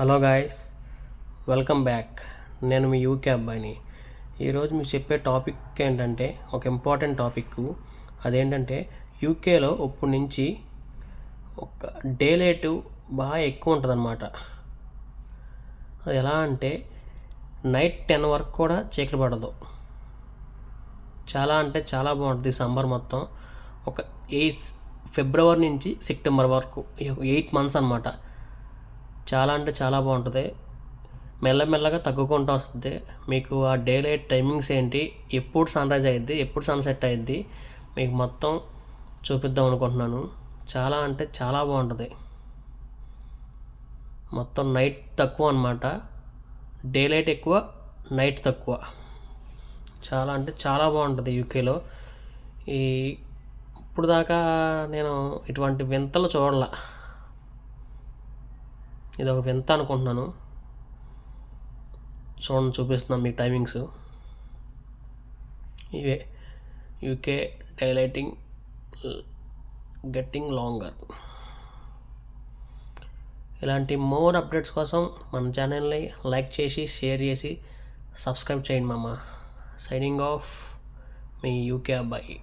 Hello guys, welcome back. నేను మీ UK అబ్బాయిని. ఈరోజు మీకు చెప్పే టాపిక్ ఏంటంటే ఒక ఇంపార్టెంట్ టాపిక్. అదేంటంటే యూకేలో ఇప్పటి నుంచి ఒక డే లేటు బాగా ఎక్కువ ఉంటుంది అన్నమాట. అది ఎలా అంటే నైట్ 10 వరకు కూడా చీకటి పడదు. చాలా అంటే చాలా బాగుంటుంది సమ్మర్ మొత్తం. ఒక ఫిబ్రవరి నుంచి సెప్టెంబర్ వరకు 8 మంత్స్ అన్నమాట. చాలా అంటే చాలా బాగుంటుంది. మెల్లమెల్లగా తగ్గుకుంటూ వస్తుంది. మీకు ఆ డే లైట్ టైమింగ్స్ ఏంటి, ఎప్పుడు సన్ రైజ్ అయ్యిద్ది, ఎప్పుడు సన్సెట్ అయ్యిద్ది మీకు మొత్తం చూపిద్దాం అనుకుంటున్నాను. చాలా అంటే చాలా బాగుంటుంది. మొత్తం నైట్ తక్కువ అన్నమాట. డే లైట్ ఎక్కువ, నైట్ తక్కువ. చాలా అంటే చాలా బాగుంటుంది యూకేలో. ఇప్పుడు దాకా నేను ఇటువంటి వింతలు చూడాల. ఇది ఒక వింత అనుకుంటున్నాను. చూడండి, చూపిస్తున్నాను మీకు టైమింగ్స్. ఇవే యూకే డైలైటింగ్ గెట్టింగ్ లాంగర్. ఇలాంటి మోర్ అప్డేట్స్ కోసం మన ఛానల్ని లైక్ చేసి షేర్ చేసి సబ్స్క్రైబ్ చేయండి మామ. సైనింగ్ ఆఫ్ మీ యూకే అబ్బాయి.